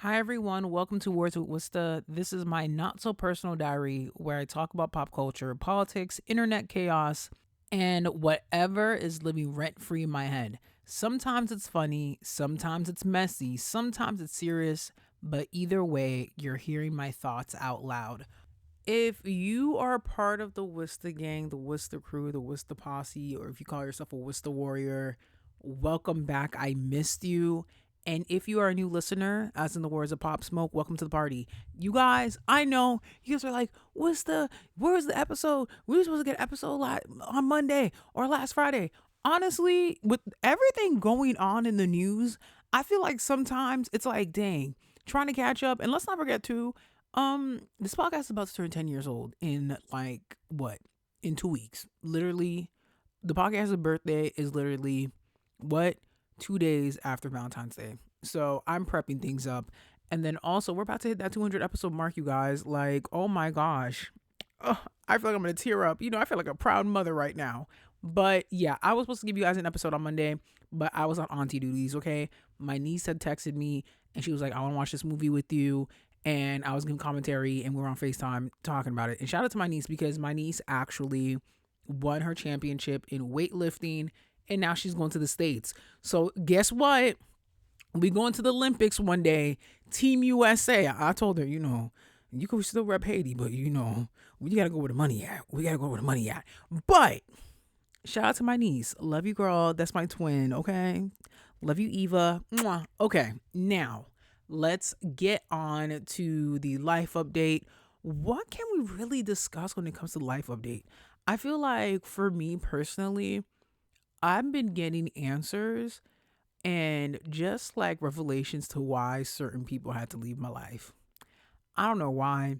Hi everyone, welcome to Words with Wista. This is my not so personal diary where I talk about pop culture, politics, internet chaos, and whatever is living rent free in my head. Sometimes it's funny, sometimes it's messy, sometimes it's serious, but either way, you're hearing my thoughts out loud. If you are part of the Wista gang, the Wista crew, the Wista posse, or if you call yourself a Wista warrior, welcome back. I missed you. And if you are a new listener, as in the words of Pop Smoke, welcome to the party. You guys, I know you guys are like, where's the episode? We were supposed to get an episode on Monday or last Friday. Honestly, with everything going on in the news, I feel like sometimes it's like, dang, trying to catch up. And let's not forget too, this podcast is about to turn 10 years old in like what? In 2 weeks. Literally, the podcast's birthday is literally what? 2 days after Valentine's Day. So I'm prepping things up. And then also, we're about to hit that 200 episode mark, you guys. Like, oh my gosh. Ugh, I feel like I'm going to tear up. I feel like a proud mother right now. But yeah, I was supposed to give you guys an episode on Monday, but I was on auntie duties, okay? My niece had texted me and she was like, I want to watch this movie with you. And I was giving commentary and we were on FaceTime talking about it. And shout out to my niece because my niece actually won her championship in weightlifting and now she's going to the States. So guess what? We going to the Olympics one day. Team USA. I told her, you can still rep Haiti, but we gotta go where the money at. We gotta go where the money at. But shout out to my niece. Love you, girl. That's my twin. Okay. Love you, Eva. Mwah. Okay. Now let's get on to the life update. What can we really discuss when it comes to the life update? I feel like for me personally, I've been getting answers and just like revelations to why certain people had to leave my life. I don't know why.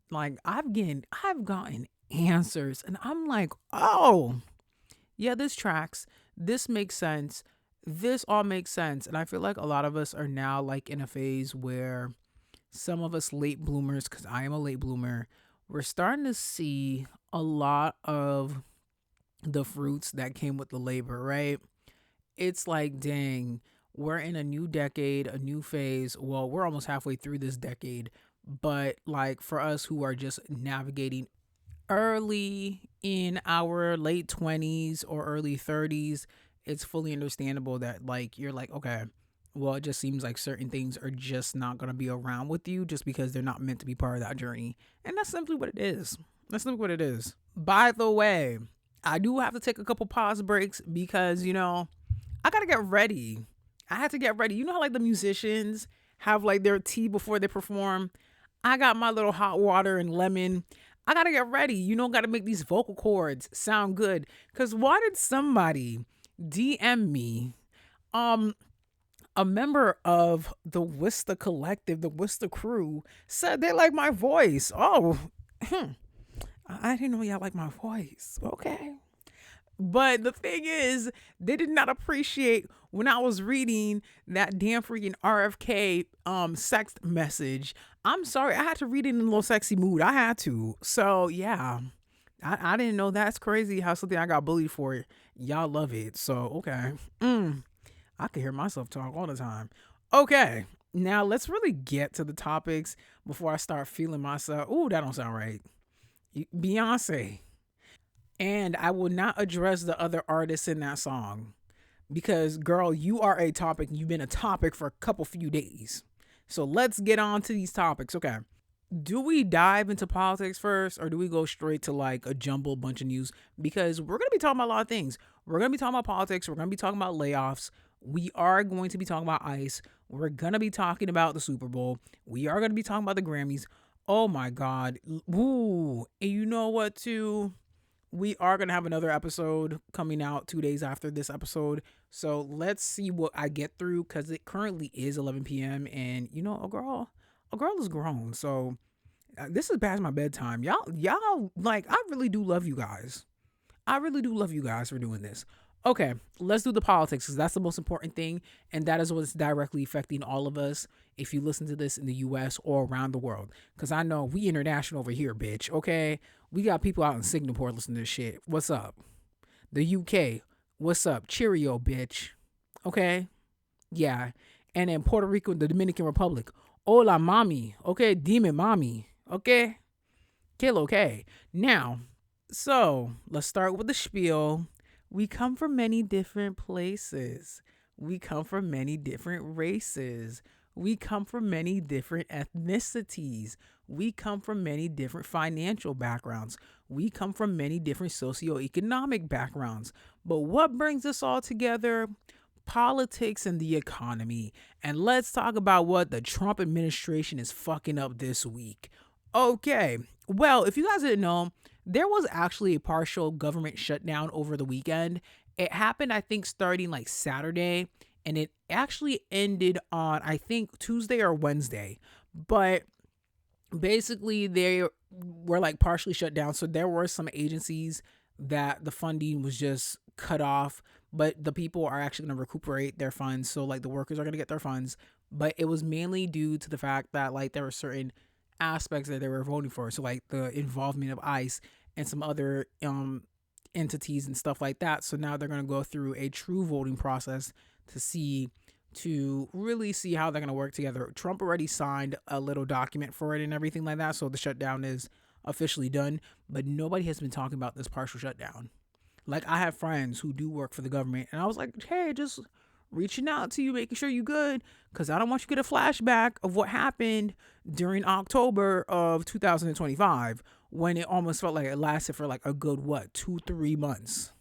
Like I've gotten answers and I'm like, "Oh, yeah, this tracks. This makes sense. This all makes sense." And I feel like a lot of us are now like in a phase where some of us late bloomers, cuz I am a late bloomer, we're starting to see a lot of the fruits that came with the labor, right? It's like, dang, we're in a new decade, a new phase. Well, we're almost halfway through this decade, but like for us who are just navigating early in our late 20s or early 30s, it's fully understandable that like you're like, okay, well, it just seems like certain things are just not going to be around with you just because they're not meant to be part of that journey. And that's simply what it is. That's simply what it is. By the way, I do have to take a couple pause breaks because, I got to get ready. I had to get ready. You know how like the musicians have like their tea before they perform? I got my little hot water and lemon. I got to get ready. Got to make these vocal cords sound good. Cuz why did somebody DM me a member of the Wista collective, the Wista crew said they like my voice. Oh, I didn't know y'all like my voice. Okay. But the thing is, they did not appreciate when I was reading that damn freaking RFK sex message. I'm sorry, I had to read it in a little sexy mood. I had to. So yeah. I didn't know that's crazy how something I got bullied for. Y'all love it. So okay. I can hear myself talk all the time. Okay. Now let's really get to the topics before I start feeling myself. Ooh, that don't sound right. Beyonce. And I will not address the other artists in that song because, girl, you are a topic. You've been a topic for a couple few days. So let's get on to these topics. Okay. Do we dive into politics first or do we go straight to like a jumbled bunch of news? Because we're going to be talking about a lot of things. We're going to be talking about politics. We're going to be talking about layoffs. We are going to be talking about ICE. We're going to be talking about the Super Bowl. We are going to be talking about the Grammys. Oh my God. Ooh. And you know what, too? We are going to have another episode coming out 2 days after this episode. So let's see what I get through because it currently is 11 p.m. And, a girl is grown. So this is past my bedtime. Y'all, like, I really do love you guys. I really do love you guys for doing this. Okay, let's do the politics because that's the most important thing. And that is what's directly affecting all of us if you listen to this in the US or around the world. Because I know we international over here, bitch. Okay, we got people out in Singapore listening to this shit. What's up? The UK, what's up? Cheerio, bitch. Okay, yeah. And in Puerto Rico, the Dominican Republic. Hola, mommy. Okay, demon mommy. Okay, kill okay. Now, so let's start with the spiel. We come from many different places. We come from many different races. We come from many different ethnicities. We come from many different financial backgrounds. We come from many different socioeconomic backgrounds. But what brings us all together? Politics and the economy. And let's talk about what the Trump administration is fucking up this week. Okay, well, if you guys didn't know, there was actually a partial government shutdown over the weekend. It happened, I think, starting like Saturday, and it actually ended on, I think, Tuesday or Wednesday. But basically, they were like partially shut down. So there were some agencies that the funding was just cut off, but the people are actually going to recuperate their funds. So, like, the workers are going to get their funds. But it was mainly due to the fact that, like, there were certain aspects that they were voting for. So, like, the involvement of ICE and some other entities and stuff like that. So now they're going to go through a true voting process to really see how they're going to work together. Trump already signed a little document for it and everything like that. So the shutdown is officially done, but nobody has been talking about this partial shutdown. Like, I have friends who do work for the government, and I was like, hey, just reaching out to you, making sure you good, because I don't want you to get a flashback of what happened during October of 2025 when it almost felt like it lasted for like a good, 2-3 months.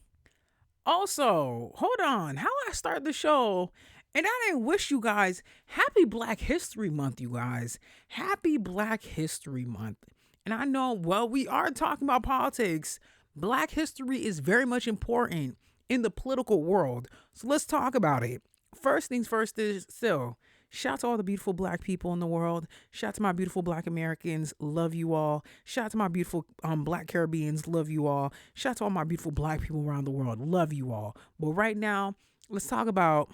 Also, hold on, how I start the show, and I didn't wish you guys happy Black History Month, you guys. Happy Black History Month. And I know, well, we are talking about politics. Black history is very much important in the political world. So let's talk about it. First things first is still, shout out to all the beautiful Black people in the world. Shout out to my beautiful Black Americans. Love you all. Shout out to my beautiful Black Caribbeans. Love you all. Shout out to all my beautiful Black people around the world. Love you all. But right now, let's talk about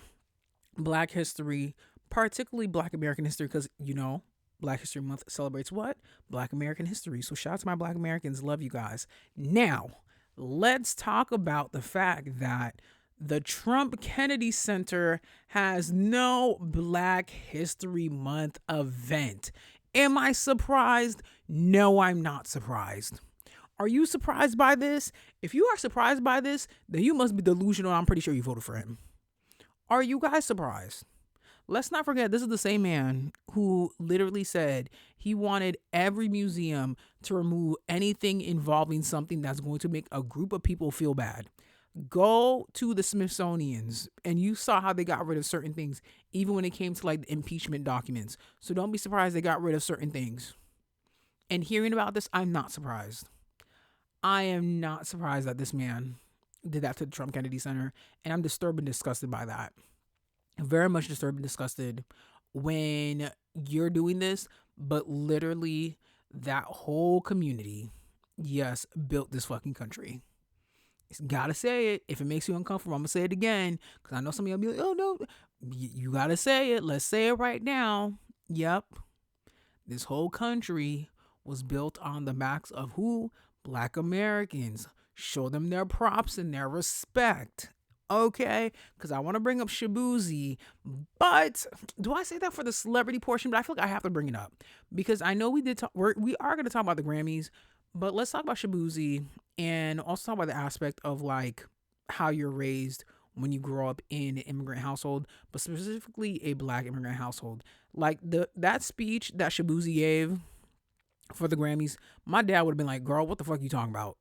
Black history, particularly Black American history, because, Black History Month celebrates what? Black American history. So shout out to my Black Americans. Love you guys. Now, let's talk about the fact that the Trump Kennedy Center has no Black History Month event. Am I surprised? No, I'm not surprised. Are you surprised by this? If you are surprised by this, then you must be delusional. I'm pretty sure you voted for him. Are you guys surprised? Let's not forget, this is the same man who literally said he wanted every museum to remove anything involving something that's going to make a group of people feel bad. Go to the Smithsonian's, and you saw how they got rid of certain things, even when it came to like the impeachment documents. So don't be surprised they got rid of certain things. And hearing about this, I'm not surprised. I am not surprised that this man did that to the Trump Kennedy Center, and I'm disturbed and disgusted by that. Very much disturbed and disgusted when you're doing this, but literally that whole community, yes, built this fucking country. Gotta say it. If it makes you uncomfortable, I'm gonna say it again, because I know some of y'all be like, oh no, you gotta say it. Let's say it right now. Yep, this whole country was built on the backs of who? Black Americans. Show them their props and their respect. Okay, because I want to bring up Shabuzi, but do I say that for the celebrity portion? But I feel like I have to bring it up because I know we are going to talk about the Grammys, but let's talk about Shabuzi and also talk about the aspect of like how you're raised when you grow up in an immigrant household, but specifically a Black immigrant household. Like that speech that Shabuzi gave for the Grammys, my dad would have been like, "Girl, what the fuck are you talking about?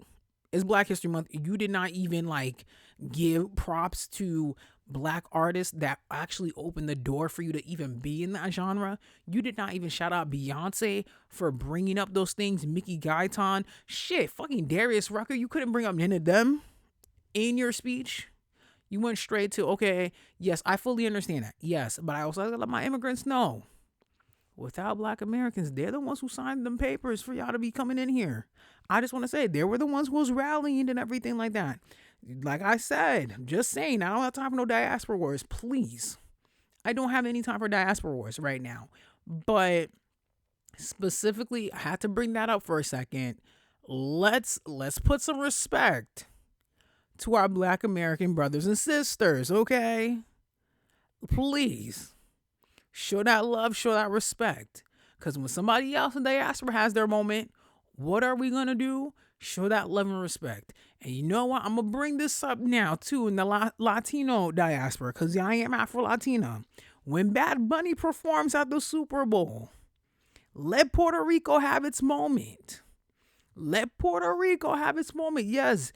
It's Black History Month. You did not even like give props to Black artists that actually opened the door for you to even be in that genre. You did not even shout out Beyonce for bringing up those things. Mickey Guyton, shit, fucking Darius Rucker. You couldn't bring up none of them in your speech. You went straight to, okay, yes, I fully understand that. Yes, but I also let my immigrants know. Without Black Americans, they're the ones who signed them papers for y'all to be coming in here. I just want to say they were the ones who was rallying and everything like that. Like I said, just saying, I don't have time for no diaspora wars, please. I don't have any time for diaspora wars right now. But specifically, I had to bring that up for a second. Let's put some respect to our Black American brothers and sisters, okay? Please. Show that love, show that respect. Because when somebody else in the diaspora has their moment, what are we going to do? Show that love and respect. And you know what? I'm going to bring this up now, too, in the Latino diaspora, because I am Afro-Latina. When Bad Bunny performs at the Super Bowl, let Puerto Rico have its moment. Let Puerto Rico have its moment. Yes,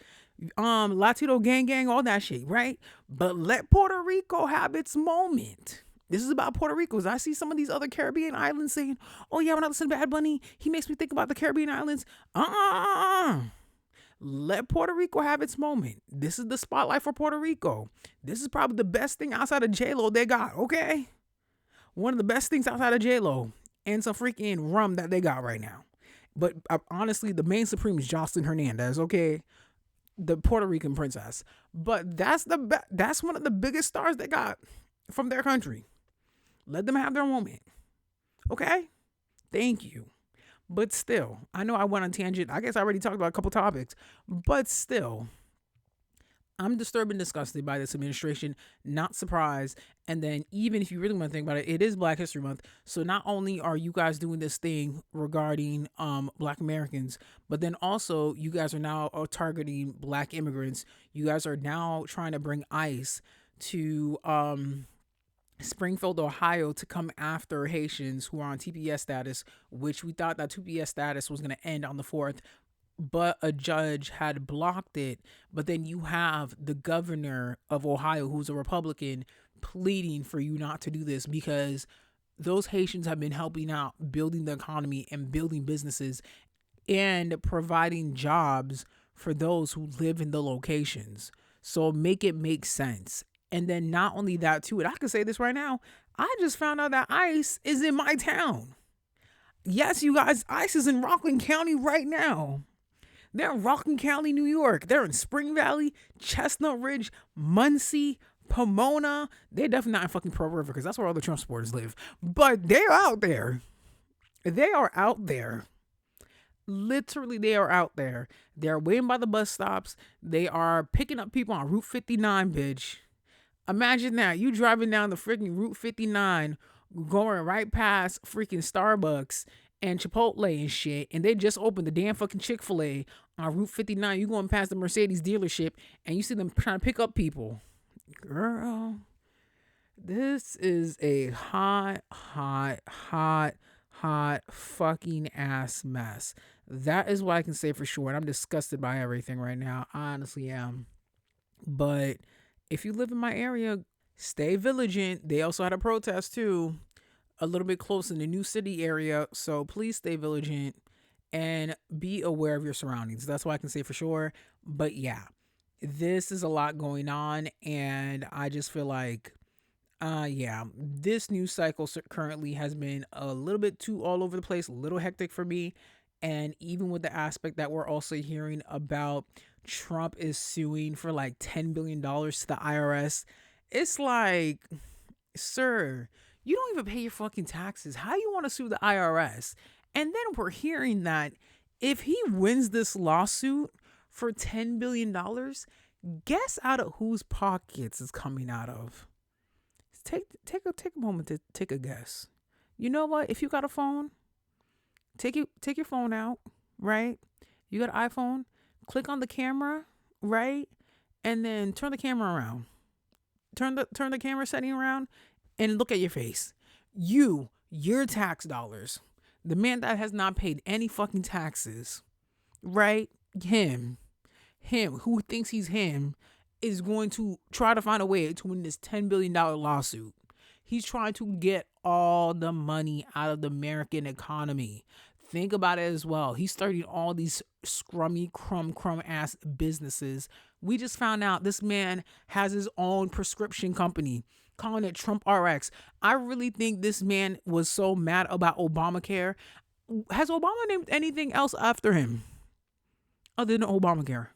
Latino gang, all that shit, right? But let Puerto Rico have its moment. This is about Puerto Rico. As I see some of these other Caribbean islands saying, "Oh yeah, when I listen to Bad Bunny, he makes me think about the Caribbean islands." Let Puerto Rico have its moment. This is the spotlight for Puerto Rico. This is probably the best thing outside of J-Lo they got. Okay, one of the best things outside of J-Lo and some freaking rum that they got right now. But honestly, the main supreme is Jocelyn Hernandez. Okay, the Puerto Rican princess. But that's one of the biggest stars they got from their country. Let them have their moment. Okay? Thank you. But still, I know I went on tangent. I guess I already talked about a couple topics. But still, I'm disturbed and disgusted by this administration. Not surprised. And then even if you really want to think about it, it is Black History Month. So not only are you guys doing this thing regarding Black Americans, but then also you guys are now targeting Black immigrants. You guys are now trying to bring ICE to Springfield, Ohio, to come after Haitians who are on TPS status, which we thought that TPS status was going to end on the 4th, but a judge had blocked it. But then you have the governor of Ohio, who's a Republican, pleading for you not to do this because those Haitians have been helping out, building the economy and building businesses and providing jobs for those who live in the locations. So make it make sense. And then not only that, too, and I can say this right now, I just found out that ICE is in my town. Yes, you guys, ICE is in Rockland County right now. They're in Rockland County, New York. They're in Spring Valley, Chestnut Ridge, Muncie, Pomona. They're definitely not in fucking Pearl River because that's where all the Trump supporters live. But they're out there. They are out there. Literally, they are out there. They're waiting by the bus stops. They are picking up people on Route 59, bitch. Imagine that. You driving down the freaking Route 59, going right past freaking Starbucks and Chipotle and shit, and they just opened the damn fucking Chick-fil-A on Route 59. You going past the Mercedes dealership, and you see them trying to pick up people. Girl, this is a hot fucking ass mess. That is what I can say for sure, and I'm disgusted by everything right now. I honestly am. But if you live in my area, stay vigilant. They also had a protest too, a little bit close in the New City area. So please stay vigilant and be aware of your surroundings. That's what I can say for sure. But yeah, this is a lot going on. And I just feel like, this news cycle currently has been a little bit too all over the place, a little hectic for me. And even with the aspect that we're also hearing about Trump is suing for like $10 billion to the IRS. It's like, sir, you don't even pay your fucking taxes. How you want to sue the IRS? And then we're hearing that if he wins this lawsuit for $10 billion, guess out of whose pockets it's coming out of. Take a moment to take a guess. You know what? If you got a phone, take your phone out, right? You got an iPhone, click on the camera, right? And then turn the camera around. Turn the camera setting around and look at your face. Your tax dollars. The man that has not paid any fucking taxes, right? Him who thinks he's him is going to try to find a way to win this $10 billion lawsuit. He's trying to get all the money out of the American economy. Think about it as well. He's starting all these scrummy, crumb ass businesses. We just found out this man has his own prescription company, calling it Trump RX. I really think this man was so mad about Obamacare. Has Obama named anything else after him other than Obamacare?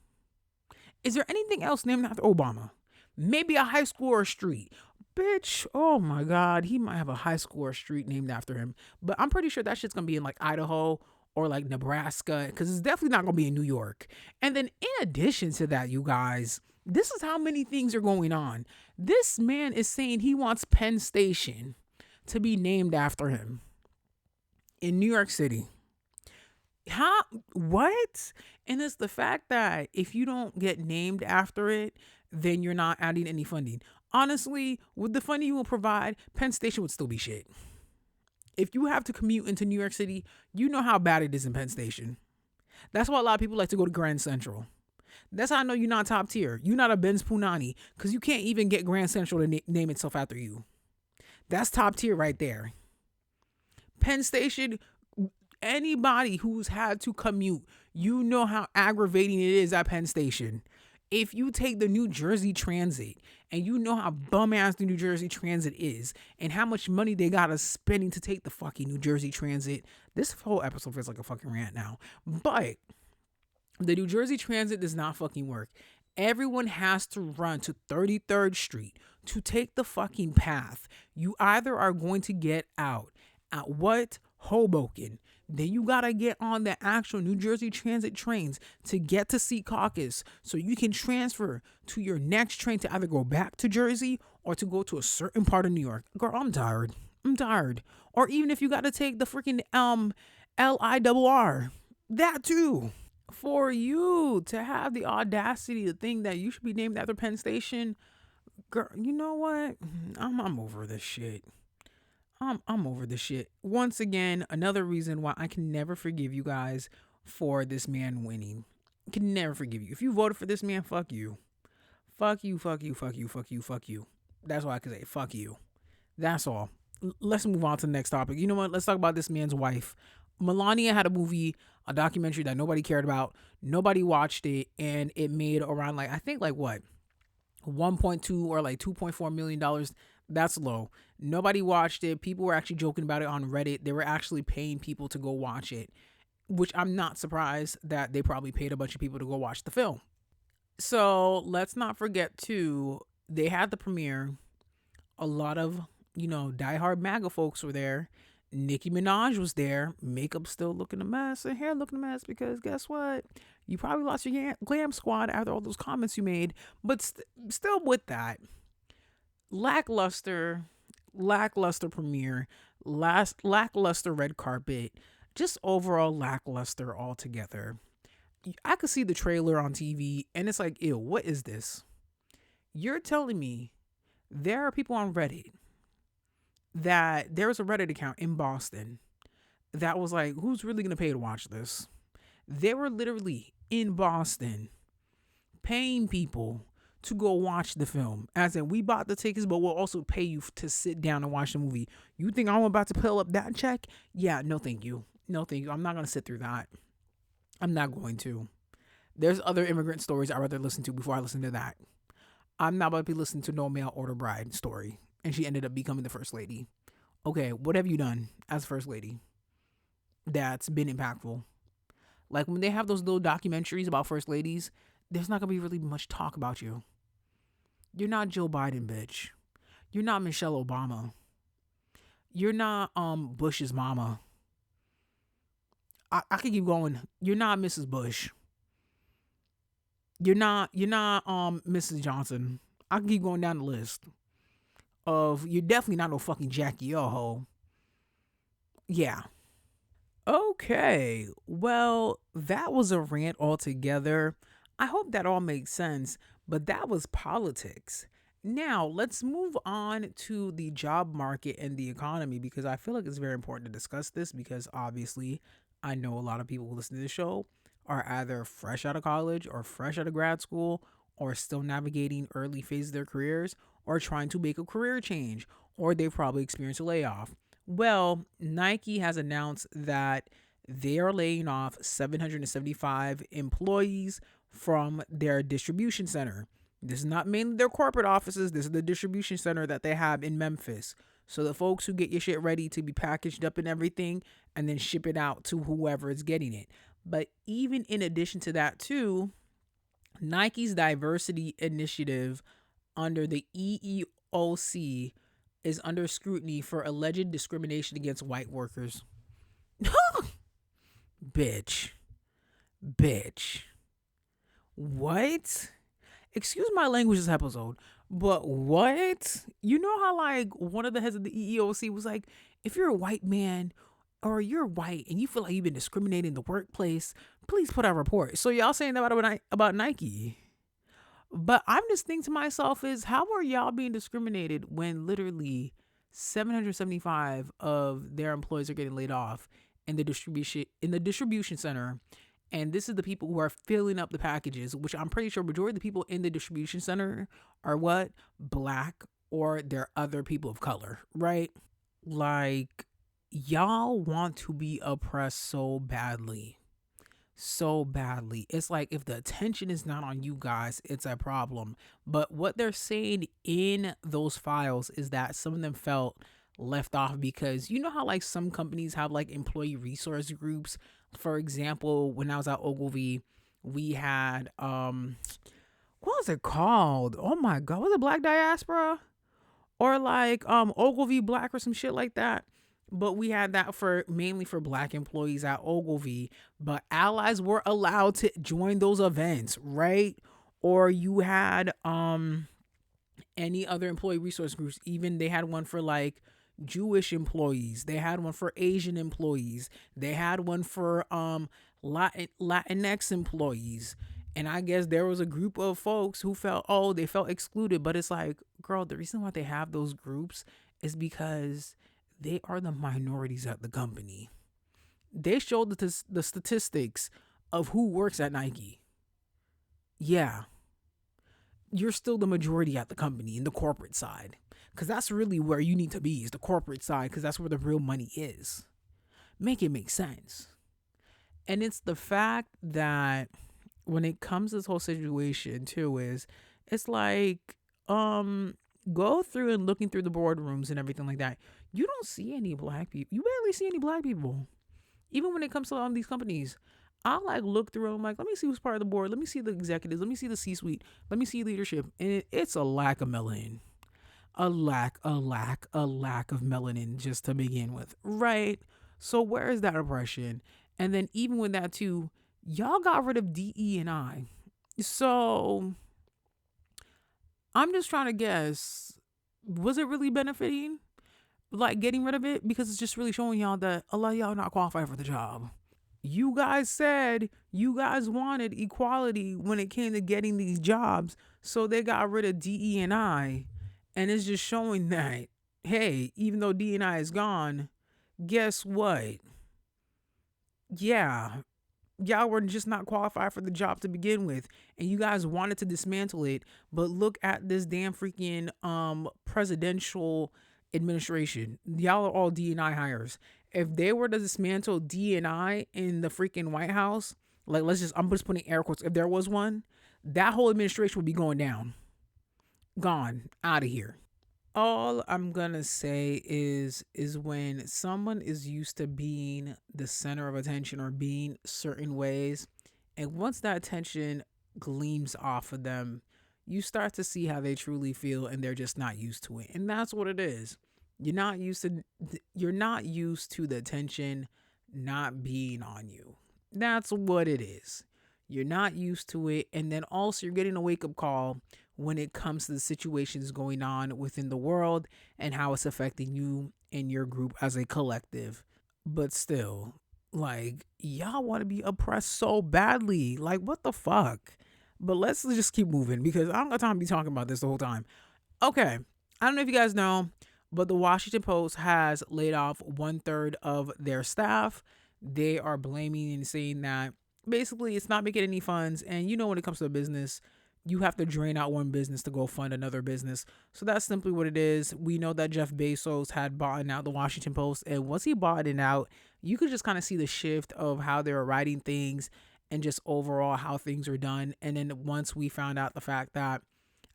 Is there anything else named after Obama? Maybe a high school or a street. Bitch, oh my God, he might have a high school or street named after him. But I'm pretty sure that shit's going to be in like Idaho or like Nebraska, because it's definitely not going to be in New York. And then in addition to that, you guys, this is how many things are going on. This man is saying he wants Penn Station to be named after him in New York City. How? What? And it's the fact that if you don't get named after it, then you're not adding any funding. Honestly, with the funding you will provide, Penn Station would still be shit. If you have to commute into New York City, you know how bad it is in Penn Station. That's why a lot of people like to go to Grand Central. That's how I know you're not top tier. You're not a Benz Punani because you can't even get Grand Central to name itself after you. That's top tier right there. Penn Station, anybody who's had to commute, you know how aggravating it is at Penn Station. If you take the New Jersey Transit and you know how bum ass the New Jersey Transit is and how much money they got us spending to take the fucking New Jersey Transit, this whole episode feels like a fucking rant now. But the New Jersey Transit does not fucking work. Everyone has to run to 33rd Street to take the fucking path. You either are going to get out at what? Hoboken. Then you gotta get on the actual New Jersey Transit trains to get to Secaucus so you can transfer to your next train to either go back to Jersey or to go to a certain part of New York. Girl, I'm tired. Or even if you gotta take the freaking LIRR. That too. For you to have the audacity to think that you should be named after Penn Station, girl, you know what? I'm over this shit. I'm over this shit. Once again, another reason why I can never forgive you guys for this man winning. I can never forgive you. If you voted for this man, fuck you. Fuck you. That's why I can say fuck you. That's all. Let's move on to the next topic. You know what? Let's talk about this man's wife. Melania had a movie, a documentary that nobody cared about. Nobody watched it, and it made around I think what? 1.2 or $2.4 million. That's low. Nobody watched it. People were actually joking about it on Reddit. They were actually paying people to go watch it, which I'm not surprised that they probably paid a bunch of people to go watch the film. So let's not forget too, they had the premiere. A lot of, diehard MAGA folks were there. Nicki Minaj was there. Makeup still looking a mess and hair looking a mess because guess what? You probably lost your glam squad after all those comments you made. But still with that, lackluster premiere, lackluster red carpet, just overall lackluster altogether. I could see the trailer on TV and it's like, ew, what is this? You're telling me there are people on Reddit that there was a Reddit account in Boston that was like, who's really going to pay to watch this? They were literally in Boston paying people to go watch the film. As in, we bought the tickets, but we'll also pay you to sit down and watch the movie. You think I'm about to pull up that check? Yeah, no thank you. No thank you. I'm not going to sit through that. I'm not going to. There's other immigrant stories I'd rather listen to before I listen to that. I'm not about to be listening to no mail order bride story. And she ended up becoming the first lady. Okay, what have you done as first lady that's been impactful? Like when they have those little documentaries about first ladies, there's not going to be really much talk about you. You're not Joe Biden, bitch. You're not Michelle Obama. You're not Bush's mama. I could keep going. You're not Mrs. Bush. You're not Mrs. Johnson. I can keep going down the list. You're definitely not no fucking Jackie Yoho. Yeah. Okay. Well, that was a rant altogether. I hope that all makes sense, but that was politics. Now, let's move on to the job market and the economy because I feel like it's very important to discuss this because obviously I know a lot of people who listen to the show are either fresh out of college or fresh out of grad school or still navigating early phases of their careers or trying to make a career change or they've probably experienced a layoff. Well, Nike has announced that they are laying off 775 employees from their distribution center. This is not mainly their corporate offices. This is the distribution center that they have in Memphis. So the folks who get your shit ready to be packaged up and everything and then ship it out to whoever is getting it. But even in addition to that too, Nike's diversity initiative under the EEOC is under scrutiny for alleged discrimination against white workers. Bitch. What? Excuse my language this episode, But what? You know how like one of the heads of the EEOC was like, if you're a white man or you're white and you feel like you've been discriminated in the workplace, please put out a report. So y'all saying that about Nike. But I'm just thinking to myself is how are y'all being discriminated when literally 775 of their employees are getting laid off in the distribution center, and this is the people who are filling up the packages, which I'm pretty sure majority of the people in the distribution center are what? Black or they're other people of color, right? Like y'all want to be oppressed so badly, so badly. It's like if the attention is not on you guys, it's a problem. But what they're saying in those files is that some of them felt left off because you know how like some companies have like employee resource groups. For example, when I was at Ogilvy, we had what was it called? Oh my god, was it Black Diaspora? Or like Ogilvy Black or some shit like that. But we had that for mainly for black employees at Ogilvy, but allies were allowed to join those events, right? Or you had any other employee resource groups. Even they had one for like Jewish employees. They had one for Asian employees. They had one for Latinx employees. And I guess there was a group of folks who felt, oh, they felt excluded. But it's like, girl, the reason why they have those groups is because they are the minorities at the company. They showed the statistics of who works at Nike. Yeah, you're still the majority at the company in the corporate side. Because that's really where you need to be, is the corporate side, because that's where the real money is. Make it make sense. And it's the fact that when it comes to this whole situation too, is it's like, go through and looking through the boardrooms and everything like that. You don't see any black people. You barely see any black people. Even when it comes to these companies. I like look through them like, let me see who's part of the board. Let me see the executives. Let me see the C-suite. Let me see leadership. And it's a lack of melanin. A lack of melanin just to begin with. Right? So where is that oppression? And then even with that too, y'all got rid of DE and I. So I'm just trying to guess, was it really benefiting? Like getting rid of it? Because it's just really showing y'all that a lot of y'all not qualified for the job. You guys said you guys wanted equality when it came to getting these jobs. So they got rid of DE and I. And it's just showing that, hey, even though DE and I is gone, guess what? Yeah, y'all were just not qualified for the job to begin with, and you guys wanted to dismantle it. But look at this damn freaking presidential administration. Y'all are all D&I hires. If they were to dismantle D&I in the freaking White House, like I'm just putting air quotes, if there was one, that whole administration would be going down, gone, out of here. All I'm gonna say is when someone is used to being the center of attention or being certain ways, and once that attention gleams off of them, you start to see how they truly feel and they're just not used to it. And that's what it is. You're not used to the attention not being on you. That's what it is. You're not used to it, and then also you're getting a wake up call when it comes to the situations going on within the world and how it's affecting you and your group as a collective. But still, like, y'all want to be oppressed so badly. Like, what the fuck? But let's just keep moving because I don't got time to be talking about this the whole time. Okay. I don't know if you guys know, but the Washington Post has laid off 1/3 of their staff. They are blaming and saying that basically it's not making any funds. And you know, when it comes to a business, you have to drain out one business to go fund another business. So that's simply what it is. We know that Jeff Bezos had bought out the Washington Post. And once he bought it out, you could just kind of see the shift of how they were writing things and just overall how things are done. And then once we found out the fact that,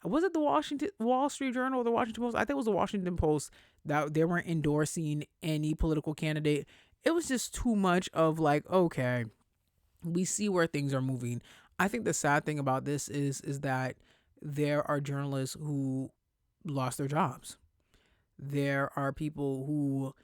was it the Wall Street Journal or the Washington Post? I think it was the Washington Post, that they weren't endorsing any political candidate. It was just too much of like, okay, we see where things are moving. I think the sad thing about this is that there are journalists who lost their jobs. There are people who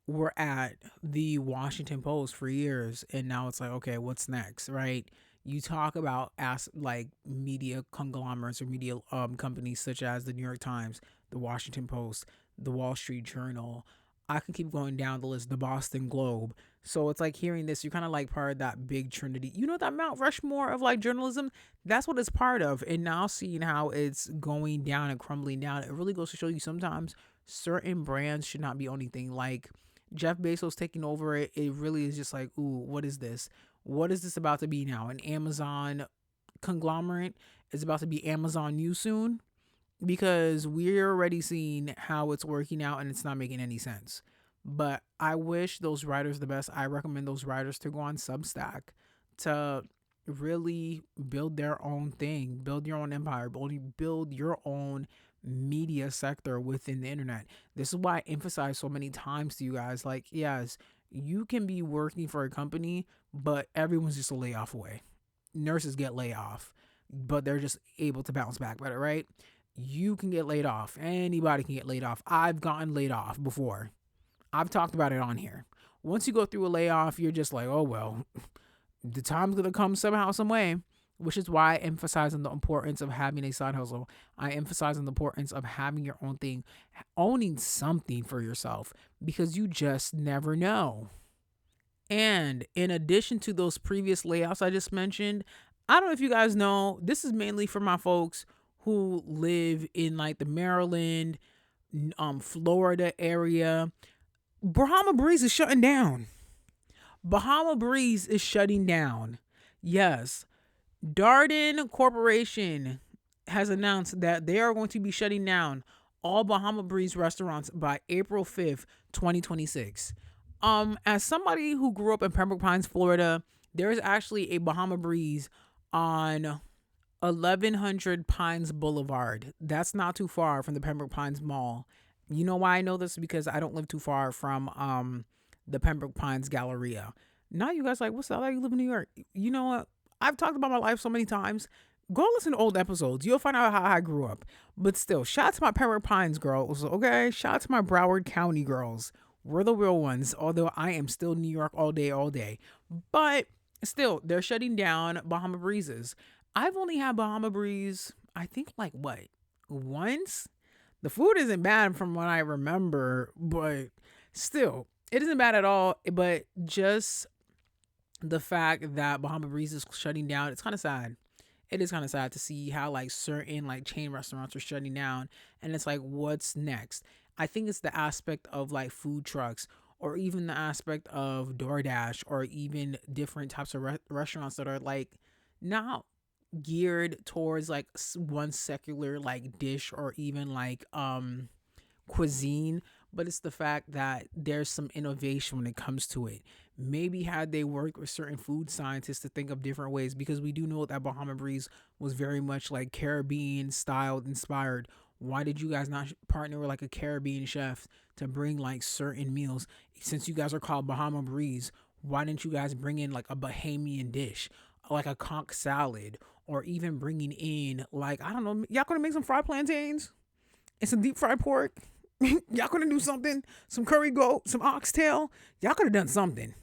were at the Washington Post for years, and now it's like, okay, what's next, right? You talk about as like media conglomerates or media companies such as the New York Times, the Washington Post, the Wall Street Journal. I can keep going down the list, the Boston Globe. So it's like hearing this, you're kind of like part of that big trinity. You know, that Mount Rushmore of like journalism? That's what it's part of. And now seeing how it's going down and crumbling down, it really goes to show you sometimes certain brands should not be owning things. Like Jeff Bezos taking over it, it really is just like, ooh, what is this? What is this about to be now? An Amazon conglomerate is about to be Amazon you soon, because we're already seeing how it's working out and it's not making any sense. But I wish those writers the best. I recommend those writers to go on Substack to really build their own thing, build your own empire, build your own media sector within the internet. This is why I emphasize so many times to you guys, like, yes, you can be working for a company, but everyone's just a layoff away. Nurses get laid off, but they're just able to bounce back better, right? You can get laid off. Anybody can get laid off. I've gotten laid off before. I've talked about it on here. Once you go through a layoff, you're just like, oh, well, the time's going to come somehow, some way, which is why I emphasize on the importance of having a side hustle. I emphasize on the importance of having your own thing, owning something for yourself, because you just never know. And in addition to those previous layoffs I just mentioned, I don't know if you guys know, this is mainly for my folks who live in like the Maryland, Florida area. Bahama Breeze is shutting down. Bahama Breeze is shutting down. Yes. Darden Corporation has announced that they are going to be shutting down all Bahama Breeze restaurants by April 5th, 2026. As somebody who grew up in Pembroke Pines, Florida, there is actually a Bahama Breeze on 1100 Pines Boulevard. That's not too far from the Pembroke Pines Mall. You know why I know this? Because I don't live too far from the Pembroke Pines Galleria. Now you guys like, what's that? Like, you live in New York. You know what? I've talked about my life so many times. Go listen to old episodes. You'll find out how I grew up. But still, shout out to my Pembroke Pines girls, okay? Shout out to my Broward County girls. We're the real ones, although I am still New York all day, all day. But still, they're shutting down Bahama Breezes. I've only had Bahama Breeze, I think, like, what? Once? The food isn't bad from what I remember, but still, it isn't bad at all. But just the fact that Bahama Breeze is shutting down, it's kind of sad. It is kind of sad to see how like certain like chain restaurants are shutting down, and it's like, what's next? I think it's the aspect of like food trucks, or even the aspect of DoorDash, or even different types of restaurants that are like not geared towards like one secular like dish or even like cuisine, but it's the fact that there's some innovation when it comes to it. Maybe had they worked with certain food scientists to think of different ways, because we do know that Bahama Breeze was very much like Caribbean styled inspired. Why did you guys not partner with like a Caribbean chef to bring like certain meals? Since you guys are called Bahama Breeze, why didn't you guys bring in like a Bahamian dish, like a conch salad, or even bringing in like, I don't know, y'all gonna make some fried plantains and some deep fried pork? Y'all could have do something, some curry goat, some oxtail. Y'all could have done something,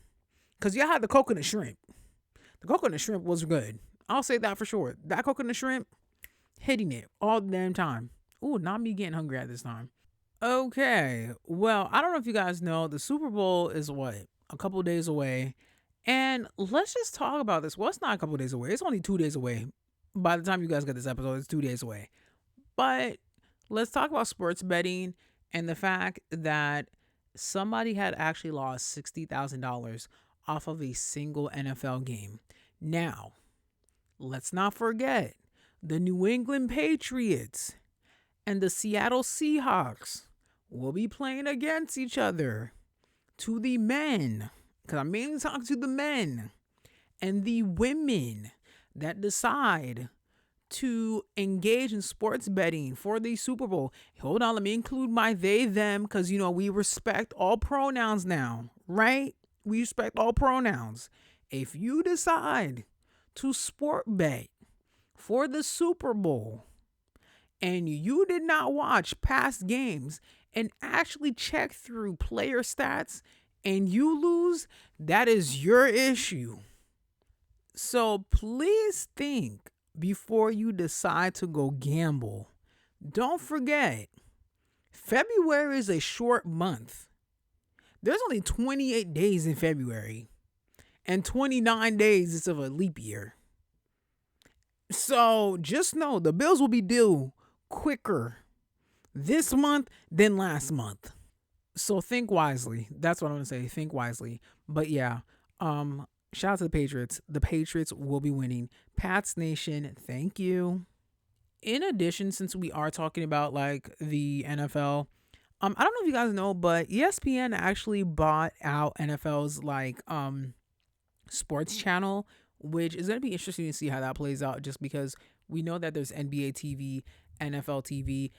because y'all had the coconut shrimp. The coconut shrimp was good. I'll say that for sure. That coconut shrimp, hitting it all the damn time. Ooh, not me getting hungry at this time. Okay, well, I don't know if you guys know, the Super Bowl is what, a couple of days away. And let's just talk about this. Well, it's not a couple of days away. It's only 2 days away. By the time you guys get this episode, it's 2 days away. But let's talk about sports betting and the fact that somebody had actually lost $60,000 off of a single NFL game. Now, let's not forget the New England Patriots and the Seattle Seahawks will be playing against each other. To the men, because I'm mainly talking to the men and the women that decide to engage in sports betting for the Super Bowl. Hold on, let me include my they, them, because, you know, we respect all pronouns now, right? We respect all pronouns. If you decide to sport bet for the Super Bowl and you did not watch past games and actually check through player stats and you lose, that is your issue. So please think before you decide to go gamble. Don't forget, February is a short month. There's only 28 days in February, and 29 days is of a leap year. So just know the bills will be due quicker this month than last month. So think wisely. That's what I'm gonna say. Think wisely. But yeah, shout out to the Patriots. The Patriots will be winning. Pats Nation, thank you. In addition, since we are talking about like the NFL, I don't know if you guys know, but ESPN actually bought out NFL's like sports channel, which is gonna be interesting to see how that plays out. Just because we know that there's NBA TV, NFL TV,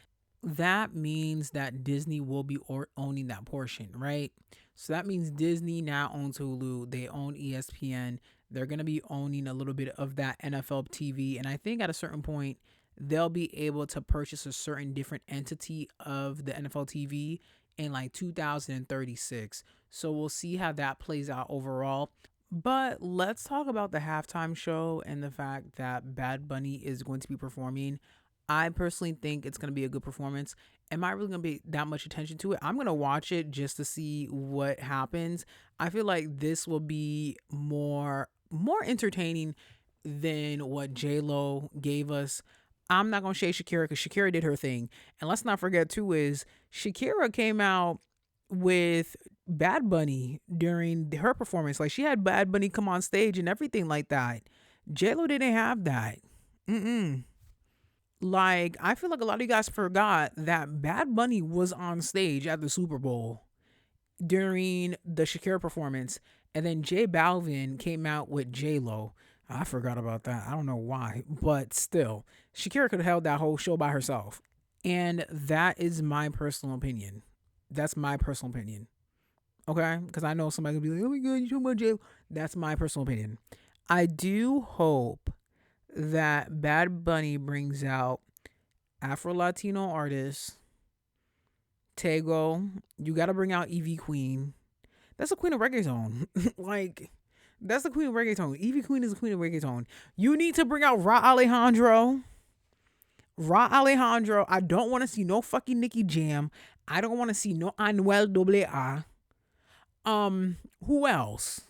that means that Disney will be owning that portion, right? So that means Disney now owns Hulu. They own ESPN. They're going to be owning a little bit of that NFL TV. And I think at a certain point, they'll be able to purchase a certain different entity of the NFL TV in like 2036. So we'll see how that plays out overall. But let's talk about the halftime show and the fact that Bad Bunny is going to be performing. I personally think it's going to be a good performance. Am I really going to be that much attention to it? I'm going to watch it just to see what happens. I feel like this will be more entertaining than what J-Lo gave us. I'm not going to shade Shakira because Shakira did her thing. And let's not forget too is Shakira came out with Bad Bunny during her performance. Like she had Bad Bunny come on stage and everything like that. J-Lo didn't have that. Mm-mm. Like, I feel like a lot of you guys forgot that Bad Bunny was on stage at the Super Bowl during the Shakira performance, and then J Balvin came out with J Lo. I forgot about that. I don't know why, but still, Shakira could have held that whole show by herself, and that is my personal opinion. That's my personal opinion. Okay, because I know somebody will be like, "Oh my god, you talking about J Lo?" That's my personal opinion. I do hope that Bad Bunny brings out Afro Latino artists. Tego, you got to bring out Evie Queen. That's the queen of reggaeton. Like, that's the queen of reggaeton. Evie Queen is the queen of reggaeton. You need to bring out Ra Alejandro. Ra Alejandro. I don't want to see no fucking Nicky Jam. I don't want to see no Anuel AA. Who else?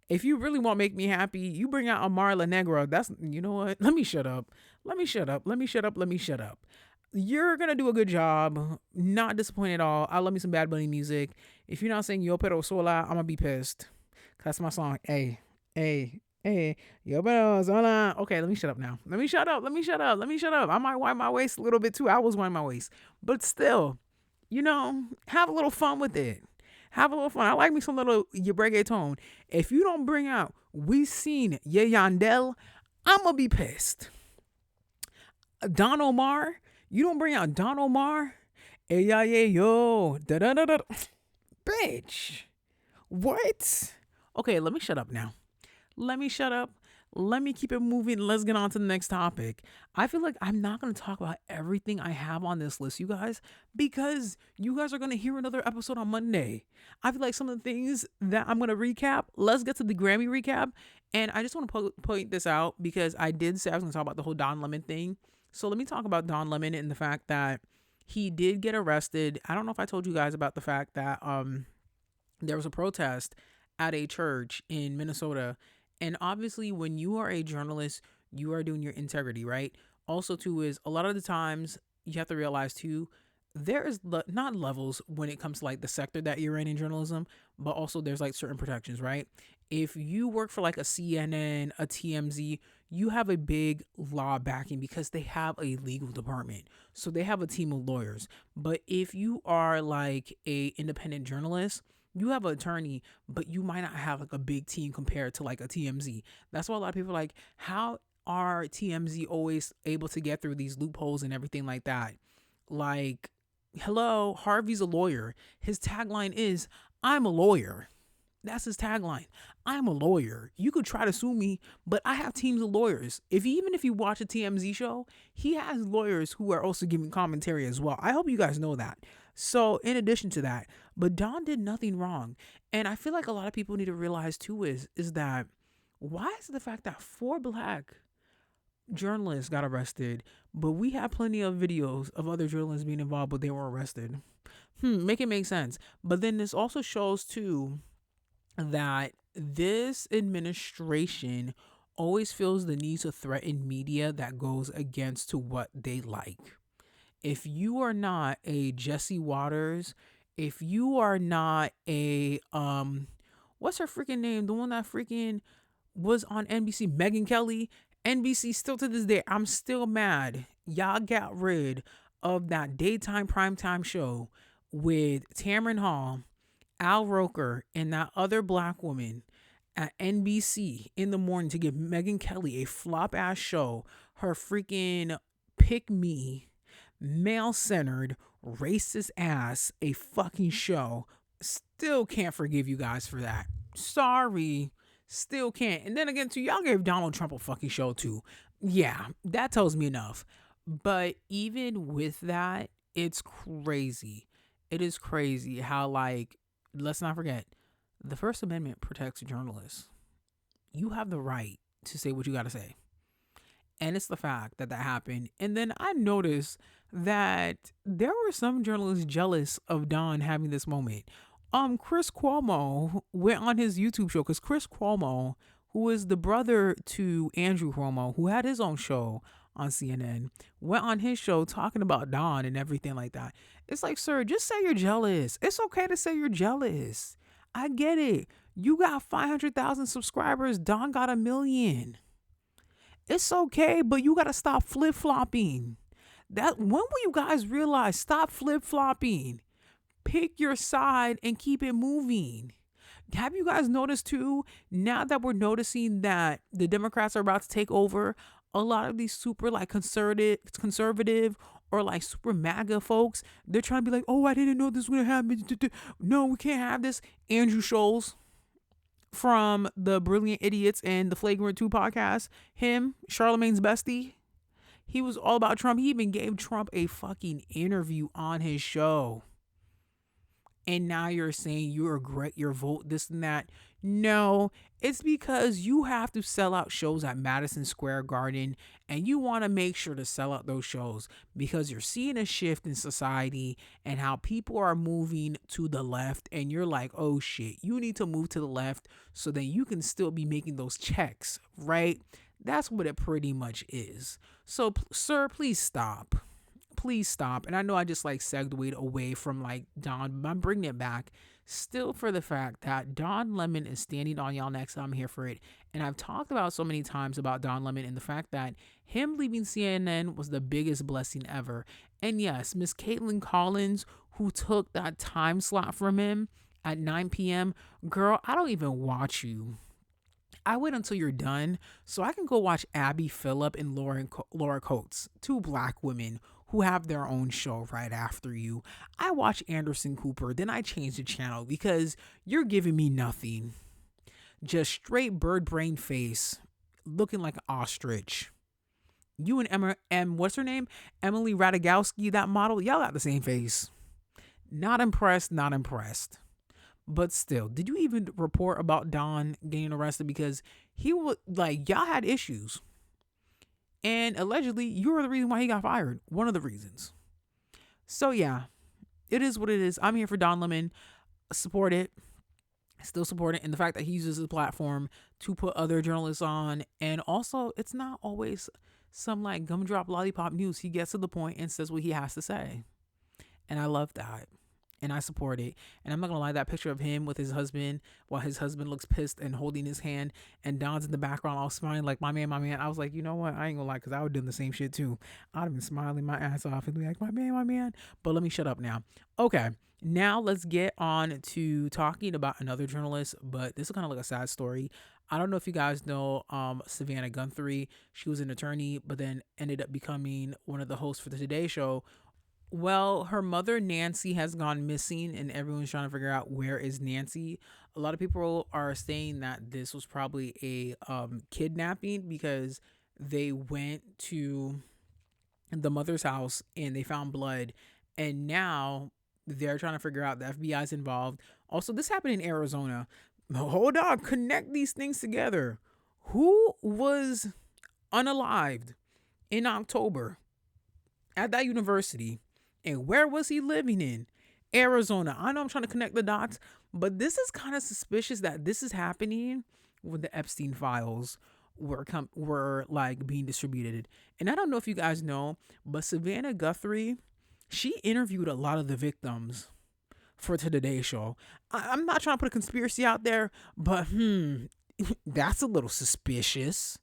If you really want to make me happy, you bring out Amar La Negra. That's, you know what? Let me shut up. Let me shut up. Let me shut up. Let me shut up. You're going to do a good job. Not disappointed at all. I love me some Bad Bunny music. If you're not saying Yo Pero Sola, I'm going to be pissed. That's my song. Hey, Yo Pero Sola. Okay, let me shut up now. Let me shut up. Let me shut up. Let me shut up. I might wind my waist a little bit too. I was winding my waist. But still, have a little fun with it. Have a little fun. I like me some little reggaeton. If you don't bring out We Seen Ye Yandel, I'm going to be pissed. Don Omar, you don't bring out Don Omar? Hey, yeah, yo. Da-da-da-da. Bitch. What? Okay, let me shut up now. Let me shut up. Let me keep it moving. Let's get on to the next topic. I feel like I'm not going to talk about everything I have on this list, you guys, because you guys are going to hear another episode on Monday. I feel like some of the things that I'm going to recap, let's get to the Grammy recap. And I just want to point this out because I did say I was going to talk about the whole Don Lemon thing. So let me talk about Don Lemon and the fact that he did get arrested. I don't know if I told you guys about the fact that there was a protest at a church in Minnesota. And obviously, when you are a journalist, you are doing your integrity, right? Also, too, is a lot of the times you have to realize, too, there is not levels when it comes to like the sector that you're in journalism, but also there's like certain protections, right? If you work for like a CNN, a TMZ, you have a big law backing because they have a legal department. So they have a team of lawyers. But if you are like a independent journalist, you have an attorney, but you might not have like a big team compared to like a TMZ. That's why a lot of people are like, how are TMZ always able to get through these loopholes and everything like that? Like, hello, Harvey's a lawyer. His tagline is, I'm a lawyer. That's his tagline. I'm a lawyer. You could try to sue me, but I have teams of lawyers. Even if you watch a TMZ show, he has lawyers who are also giving commentary as well. I hope you guys know that. So in addition to that, but Don did nothing wrong. And I feel like a lot of people need to realize too is that Why is it the fact that 4 black journalists got arrested, but we have plenty of videos of other journalists being involved, but they were arrested? Make it make sense. But then this also shows too that this administration always feels the need to threaten media that goes against to what they like. If you are not a Jesse Waters, if you are not a what's her freaking name? The one that freaking was on NBC, Megan Kelly. NBC still to this day, I'm still mad. Y'all got rid of that daytime primetime show with Tamron Hall, Al Roker, and that other black woman at NBC in the morning to give Megan Kelly a flop ass show. Her freaking pick me, male centered, racist ass, a fucking show. Still can't forgive you guys for that. Sorry. Still can't. And then again, too, y'all gave Donald Trump a fucking show too. Yeah, that tells me enough. But even with that, it's crazy. It is crazy how, like, let's not forget, the First Amendment protects journalists. You have the right to say what you got to say. And it's the fact that that happened. And then I noticed that there were some journalists jealous of Don having this moment. Chris Cuomo went on his YouTube show because Chris Cuomo, who is the brother to Andrew Cuomo, who had his own show on CNN, went on his show talking about Don and everything like that. It's like, sir, just say you're jealous. It's okay to say you're jealous. I get it. You got 500,000 subscribers. Don got 1 million. It's okay, but you got to stop flip-flopping. When will you guys realize? Stop flip-flopping. Pick your side and keep it moving. Have you guys noticed too, now that we're noticing that the Democrats are about to take over, a lot of these super like conservative or like super MAGA folks, they're trying to be like, oh, I didn't know this was going to happen. No, we can't have this. Andrew Scholes from the Brilliant Idiots and the Flagrant 2 podcast, him, Charlemagne's bestie, he was all about Trump. He even gave Trump a fucking interview on his show. And now you're saying you regret your vote, this and that. No, it's because you have to sell out shows at Madison Square Garden, and you want to make sure to sell out those shows because you're seeing a shift in society and how people are moving to the left, and you're like, oh shit, you need to move to the left so that you can still be making those checks, right? That's what it pretty much is. So, sir, please stop. Please stop. And I know I just like segued away from like Don, but I'm bringing it back still for the fact that Don Lemon is standing on y'all next. I'm here for it. And I've talked about so many times about Don Lemon and the fact that him leaving CNN was the biggest blessing ever. And yes, Miss Caitlin Collins, who took that time slot from him at 9 p.m. Girl, I don't even watch you. I wait until you're done so I can go watch Abby Phillip and Laura Coates, 2 black women who have their own show right after you. I watch Anderson Cooper, then I change the channel because you're giving me nothing. Just straight bird brain face, looking like an ostrich. You and what's her name? Emily Ratajkowski, that model, y'all got the same face. Not impressed, not impressed. But still, did you even report about Don getting arrested? Because he was like, y'all had issues. And allegedly, you were the reason why he got fired. One of the reasons. So yeah, it is what it is. I'm here for Don Lemon. Support it. Still support it. And the fact that he uses his platform to put other journalists on. And also, it's not always some like gumdrop lollipop news. He gets to the point and says what he has to say. And I love that. And I support it. And I'm not gonna lie, that picture of him with his husband while his husband looks pissed and holding his hand and Don's in the background all smiling like my man. I was like, you know what, I ain't gonna lie, because I would do the same shit too. I'd have been smiling my ass off and be like, my man. But let me shut up now. Okay, now let's get on to talking about another journalist, but this is kind of like a sad story. I don't know if you guys know Savannah Guthrie. She was an attorney but then ended up becoming one of the hosts for the Today Show. Well, her mother, Nancy, has gone missing, and everyone's trying to figure out where is Nancy. A lot of people are saying that this was probably a kidnapping because they went to the mother's house and they found blood, and now they're trying to figure out the FBI's involved. Also, this happened in Arizona. Hold on, connect these things together. Who was unalived in October at that university? And where was he living in? Arizona. I know I'm trying to connect the dots, but this is kind of suspicious that this is happening when the Epstein files were like being distributed. And I don't know if you guys know, but Savannah Guthrie, she interviewed a lot of the victims for Today Show. I'm not trying to put a conspiracy out there, but that's a little suspicious.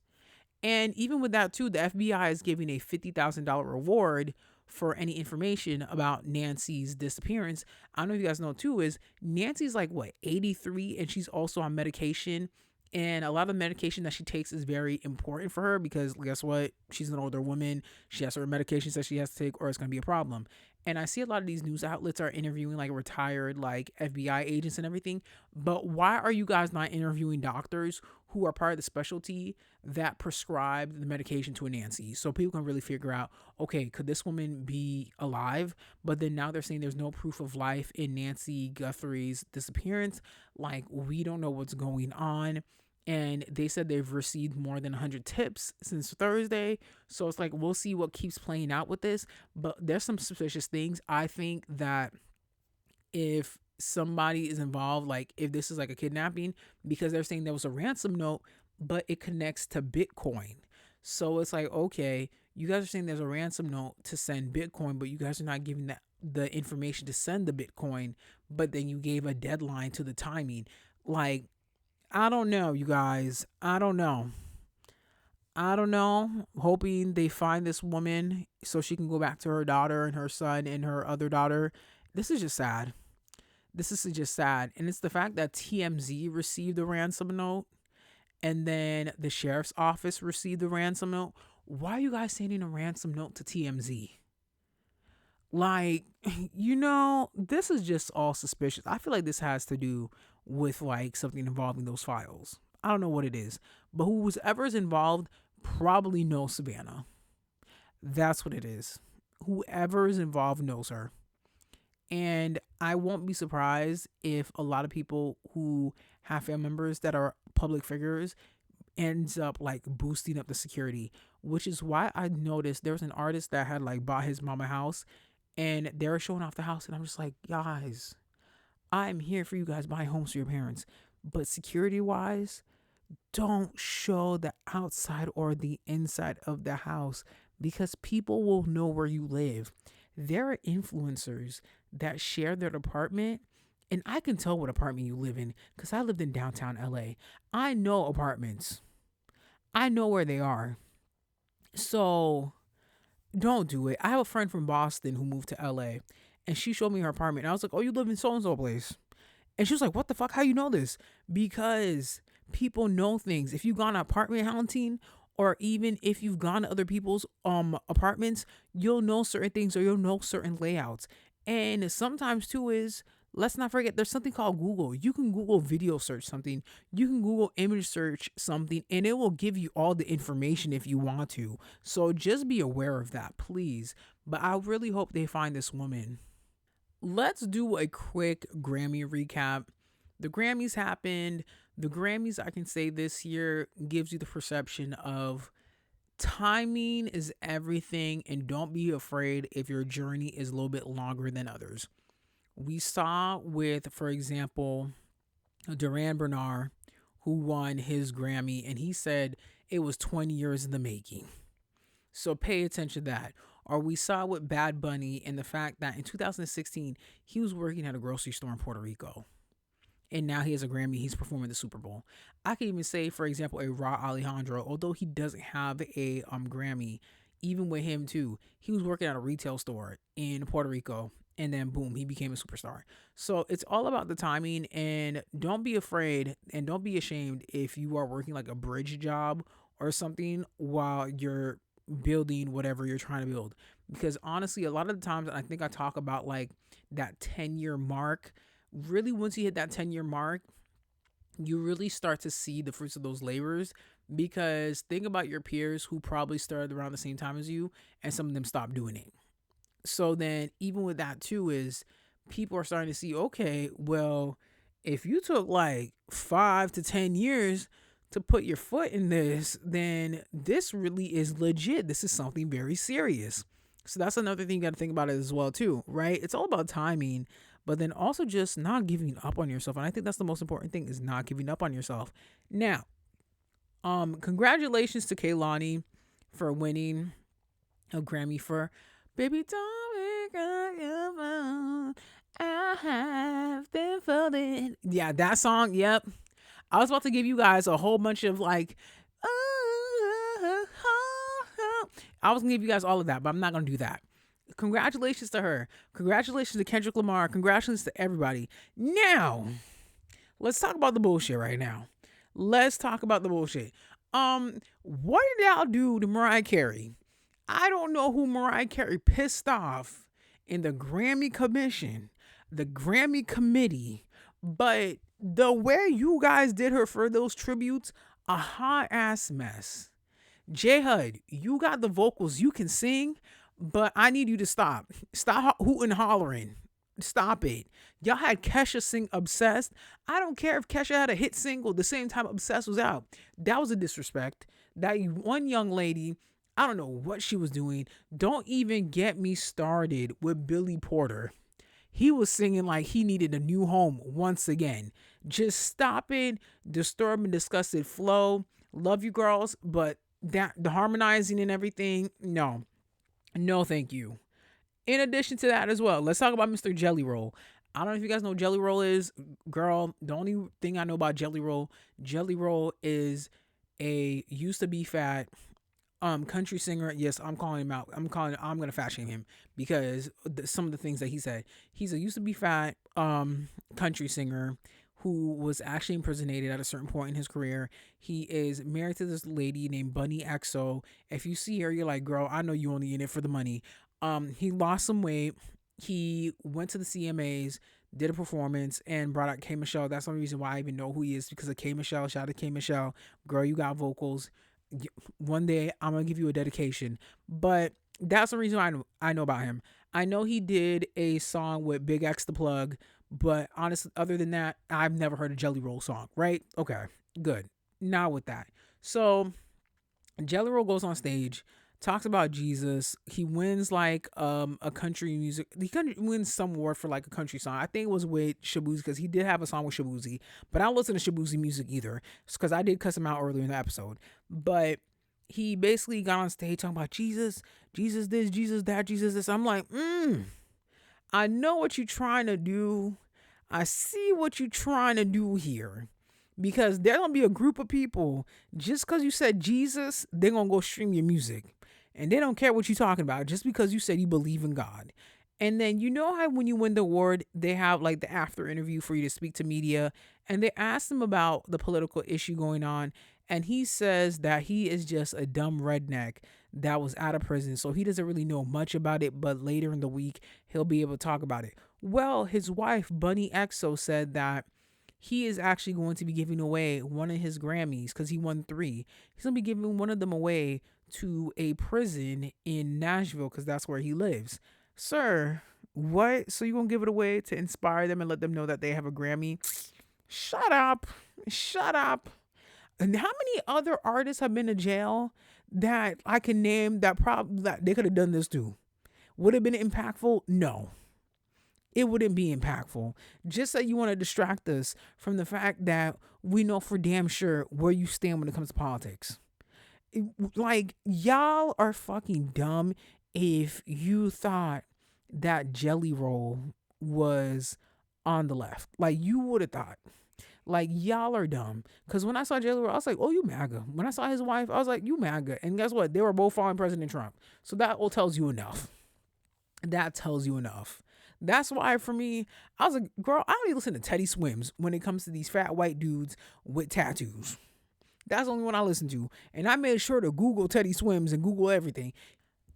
And even with that too, the FBI is giving a $50,000 reward for any information about Nancy's disappearance. I don't know if you guys know too, is Nancy's like what, 83, and she's also on medication. And a lot of medication that she takes is very important for her because guess what? She's an older woman. She has certain medications that she has to take, or it's going to be a problem. And I see a lot of these news outlets are interviewing like retired like FBI agents and everything. But why are you guys not interviewing doctors who are part of the specialty that prescribed the medication to a Nancy, so people can really figure out, okay, could this woman be alive? But then now they're saying there's no proof of life in Nancy Guthrie's disappearance. Like, we don't know what's going on. And they said they've received more than 100 tips since Thursday. So it's like, we'll see what keeps playing out with this. But there's some suspicious things. I think that if somebody is involved, like if this is like a kidnapping, because they're saying there was a ransom note, but it connects to Bitcoin. So it's like, okay, you guys are saying there's a ransom note to send Bitcoin, but you guys are not giving that the information to send the Bitcoin, but then you gave a deadline to the timing. Like, I don't know, you guys. I don't know. I don't know. Hoping they find this woman so she can go back to her daughter and her son and her other daughter. This is just sad. This is just sad. And it's the fact that TMZ received a ransom note and then the sheriff's office received the ransom note. Why are you guys sending a ransom note to TMZ? Like, this is just all suspicious. I feel like this has to do with like something involving those files. I don't know what it is, but whoever is involved probably knows Savannah. That's what it is. Whoever is involved knows her. And I won't be surprised if a lot of people who have family members that are public figures ends up like boosting up the security, which is why I noticed there was an artist that had like bought his mama house and they were showing off the house. And I'm just like, guys, I'm here for you guys buying homes for your parents. But security wise, don't show the outside or the inside of the house because people will know where you live. There are influencers that share their apartment, and I can tell what apartment you live in because I lived in downtown LA. I know apartments, I know where they are. So don't do it. I have a friend from Boston who moved to LA and she showed me her apartment. And I was like, oh, you live in so and so place. And she was like, what the fuck? How you know this? Because people know things. If you've gone apartment hunting or even if you've gone to other people's apartments, you'll know certain things or you'll know certain layouts. And sometimes too is, let's not forget, there's something called Google. You can Google video search something. You can Google image search something and it will give you all the information if you want to. So just be aware of that, please. But I really hope they find this woman. Let's do a quick Grammy recap. The Grammys happened. The Grammys, I can say this year, gives you the perception of timing is everything, and don't be afraid if your journey is a little bit longer than others. We saw with, for example, Duran Bernard, who won his Grammy, and he said it was 20 years in the making. So pay attention to that. Or we saw with Bad Bunny and the fact that in 2016, he was working at a grocery store in Puerto Rico. And now he has a Grammy. He's performing the Super Bowl. I can even say, for example, a Raw Alejandro, although he doesn't have a Grammy, even with him too, he was working at a retail store in Puerto Rico. And then boom, he became a superstar. So it's all about the timing, and don't be afraid and don't be ashamed if you are working like a bridge job or something while you're building whatever you're trying to build. Because honestly, a lot of the times, I think I talk about like that 10-year mark. Really, once you hit that 10-year mark, you really start to see the fruits of those labors. Because think about your peers who probably started around the same time as you, and some of them stopped doing it. So then even with that too is people are starting to see, okay, well, if you took like 5 to 10 years to put your foot in this, then this really is legit. This is something very serious. So that's another thing you got to think about it as well too, right? It's all about timing, but then also just not giving up on yourself. And I think that's the most important thing, is not giving up on yourself. Now, congratulations to Kaylani for winning a Grammy for Baby Don't Make Up Your Mind. I have been falling. Yeah, that song. Yep. I was about to give you guys a whole bunch of like, I was gonna give you guys all of that, but I'm not gonna do that. Congratulations to her. Congratulations to Kendrick Lamar. Congratulations to everybody. Now, let's talk about the bullshit right now. Let's talk about the bullshit. What did y'all do to Mariah Carey? I don't know who Mariah Carey pissed off in the Grammy Commission, the Grammy Committee, but the way you guys did her for those tributes, a hot ass mess. J Hud, you got the vocals, you can sing, but I need you to stop. Stop hooting and hollering. Stop it. Y'all had Kesha sing Obsessed. I don't care if Kesha had a hit single the same time Obsessed was out. That was a disrespect. That one young lady, I don't know what she was doing. Don't even get me started with Billy Porter. He was singing like he needed a new home once again. Just stop it. Disturbed and disgusted flow. Love you girls, but that the harmonizing and everything, no. No, thank you. In addition to that as well, let's talk about Mr. Jelly Roll. I don't know if you guys know what Jelly Roll is. Girl, the only thing I know about Jelly Roll is a used to be fat country singer. Yes, I'm calling him out. I'm gonna fat shame him because some of the things that he said. He's a used to be fat country singer who was actually impersonated at a certain point in his career. He is married to this lady named Bunny XO. If you see her, you're like, girl, I know you only in it for the money. He lost some weight. He went to the CMAs, did a performance, and brought out K Michelle. That's the only reason why I even know who he is, because of K Michelle. Shout out to K Michelle. Girl, you got vocals. One day I'm gonna give you a dedication. But that's the reason I know about him. I know he did a song with Big X the Plug, but honestly, other than that, I've never heard a Jelly Roll song, right? Okay, good. Now with that. So Jelly Roll goes on stage, talks about Jesus. He wins like a country music. He wins some award for like a country song. I think it was with Shabuzi, because he did have a song with Shabuzi. But I don't listen to Shabuzi music either, because I did cuss him out earlier in the episode. But he basically got on stage talking about Jesus, Jesus this, Jesus that, Jesus this. I'm like, I know what you're trying to do. I see what you're trying to do here. Because there's going to be a group of people, just because you said Jesus, they're going to go stream your music. And they don't care what you're talking about, just because you said you believe in God. And then you know how when you win the award, they have like the after interview for you to speak to media. And they ask him about the political issue going on. And he says that he is just a dumb redneck that was out of prison. So he doesn't really know much about it, but later in the week, he'll be able to talk about it. Well, his wife, Bunny XO, said that he is actually going to be giving away one of his Grammys, because he won 3. He's going to be giving one of them away to a prison in Nashville, because that's where he lives. Sir, what? So you're going to give it away to inspire them and let them know that they have a Grammy? Shut up. Shut up. And how many other artists have been to jail that I can name that they could have done this to? Would it have been impactful? No. It wouldn't be impactful. Just that you want to distract us from the fact that we know for damn sure where you stand when it comes to politics. Like, y'all are fucking dumb if you thought that Jelly Roll was on the left. Like, you would have thought. Like, y'all are dumb. Because when I saw Jelly Roll, I was like, oh, you MAGA. When I saw his wife, I was like, you MAGA. And guess what? They were both following President Trump. So that all tells you enough. That tells you enough. That's why for me, I was like, girl, I don't even listen to Teddy Swims when it comes to these fat white dudes with tattoos. That's the only one I listen to. And I made sure to Google Teddy Swims and Google everything.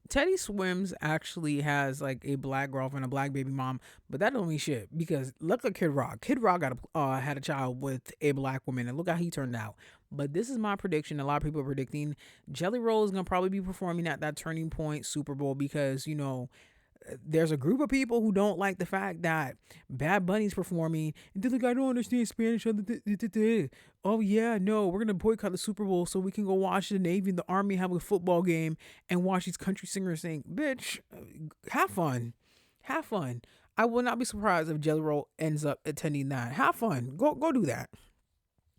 Teddy Swims actually has like a black girlfriend, a black baby mom, but that don't mean shit, because look at Kid Rock. Kid Rock had a child with a black woman, and look how he turned out. But this is my prediction. A lot of people are predicting Jelly Roll is going to probably be performing at that Turning Point Super Bowl, because, you know, There's a group of people who don't like the fact that Bad Bunny's performing, and they're like, I don't understand Spanish. Oh yeah, no, we're gonna boycott the Super Bowl so we can go watch the Navy and the Army have a football game and watch these country singers sing. Bitch, have fun, have fun. I will not be surprised if Jelly Roll ends up attending that. Have fun. Go do that.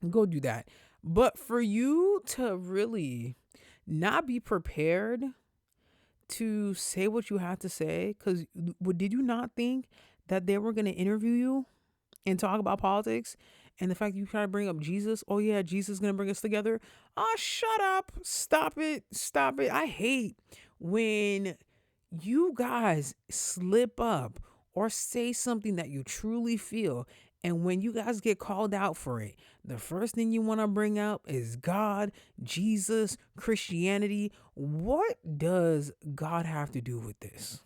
Go do that. But for you to really not be prepared to say what you had to say, because did you not think that they were going to interview you and talk about politics? And the fact you try to bring up Jesus, oh yeah, Jesus is going to bring us together. Oh, shut up. Stop it. Stop it. I hate when you guys slip up or say something that you truly feel. And when you guys get called out for it, the first thing you want to bring up is God, Jesus, Christianity. What does God have to do with this?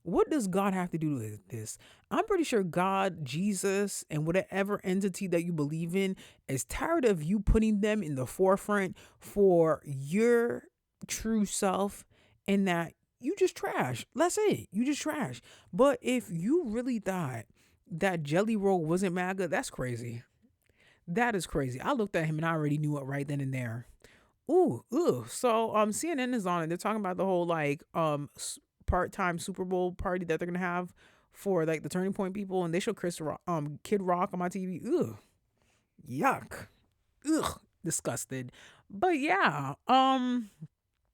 What does God have to do with this? I'm pretty sure God, Jesus, and whatever entity that you believe in is tired of you putting them in the forefront for your true self, and that you just trash. That's it. You just trash. But if you really thought that Jelly Roll wasn't MAGA, that's crazy. That is crazy. I looked at him and I already knew it right then and there. Ooh. So CNN is on it. They're talking about the whole like part-time Super Bowl party that they're gonna have for like the Turning Point people, and they show Kid Rock on my TV. Ugh. Yuck. Ugh. Disgusted. But yeah,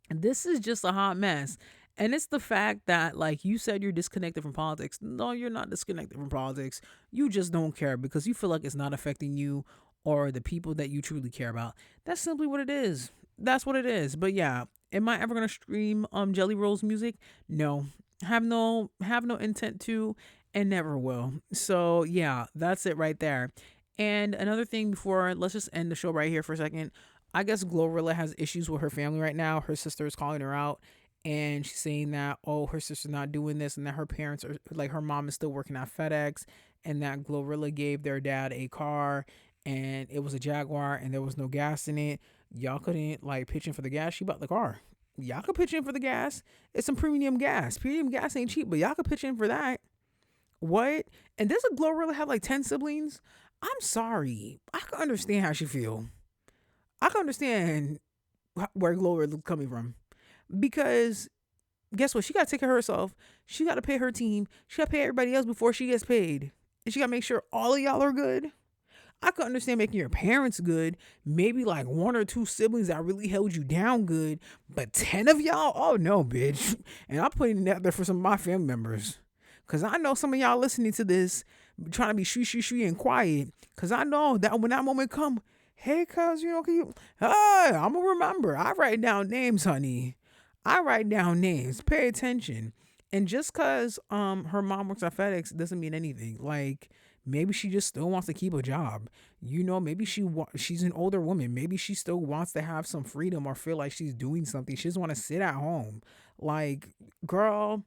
this is just a hot mess. And it's the fact that, like you said, you're disconnected from politics. No, you're not disconnected from politics. You just don't care because you feel like it's not affecting you or the people that you truly care about. That's simply what it is. That's what it is. But yeah, am I ever gonna stream Jelly Roll's music? No. Have no intent to, and never will. So yeah, that's it right there. And another thing before, let's just end the show right here for a second. I guess Glorilla has issues with her family right now. Her sister is calling her out, and she's saying that, oh, her sister's not doing this, and that her parents are like, her mom is still working at FedEx, and that Glorilla gave their dad a car, and it was a Jaguar, and there was no gas in it. Y'all couldn't like pitch in for the gas. She bought the car. Y'all could pitch in for the gas. It's some premium gas. Premium gas ain't cheap, but y'all could pitch in for that. What? And does a Glorilla have like 10 siblings? I'm sorry. I can understand how she feel. I can understand where Glorilla's coming from. Because guess what? She got to take care of herself. She got to pay her team. She got to pay everybody else before she gets paid. And she got to make sure all of y'all are good. I could understand making your parents good. Maybe like one or two siblings that really held you down good. But 10 of y'all? Oh, no, bitch. And I'm putting that there for some of my family members. Because I know some of y'all listening to this trying to be shoo and quiet. Because I know that when that moment come, hey, cuz, can you? Hey, I'm going to remember. I write down names, honey. I write down names. Pay attention. And just because her mom works at FedEx doesn't mean anything. Like, maybe she just still wants to keep a job. Maybe she's an older woman. Maybe she still wants to have some freedom or feel like she's doing something. She doesn't want to sit at home. Like, girl.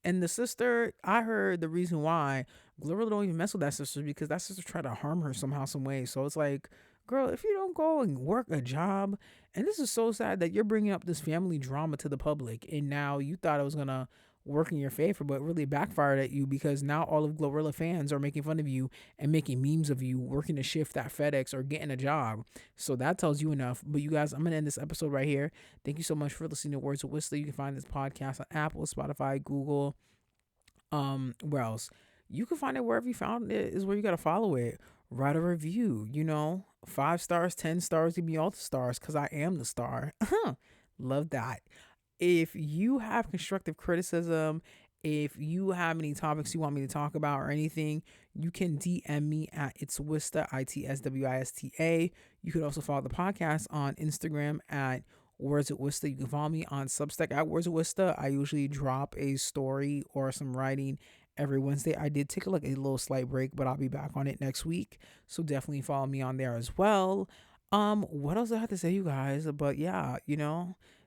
And the sister, I heard the reason why Glorilla don't even mess with that sister because that sister tried to harm her somehow, some way. So it's like, girl, if you don't go and work a job, and this is so sad that you're bringing up this family drama to the public, and now you thought it was gonna work in your favor, but really backfired at you because now all of Glorilla fans are making fun of you and making memes of you working a shift at FedEx or getting a job. So that tells you enough. But you guys, I'm gonna end this episode right here. Thank you so much for listening to Words with Whistler. You can find this podcast on Apple, Spotify, Google. Where else? You can find it wherever you found it is where you gotta follow it. Write a review, 5 stars, 10 stars, give me all the stars because I am the star. Love that. If you have constructive criticism, if you have any topics you want me to talk about or anything, you can DM me at It's Wista, ITSWISTA. You can also follow the podcast on Instagram at Words at Wista. You can follow me on Substack at Words at Wista. I usually drop a story or some writing every Wednesday. I did take a little slight break, but I'll be back on it next week. So definitely follow me on there as well. What else do I have to say, you guys? But yeah,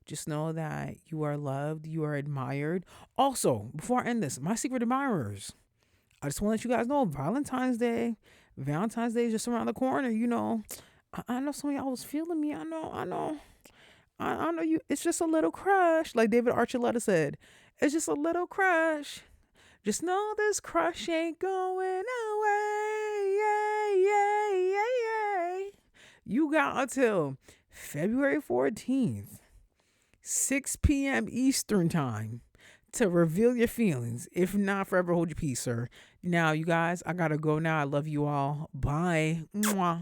just know that you are loved, you are admired. Also, before I end this, my secret admirers, I just want to let you guys know Valentine's Day is just around the corner. I know some of y'all was feeling me. I know you. It's just a little crush, like David Archuleta said. It's just a little crush. Just know this crush ain't going away. Yay, yay, yay, yay. You got until February 14th, 6 p.m. Eastern Time to reveal your feelings. If not, forever hold your peace, sir. Now, you guys, I gotta go now. I love you all. Bye. Mwah.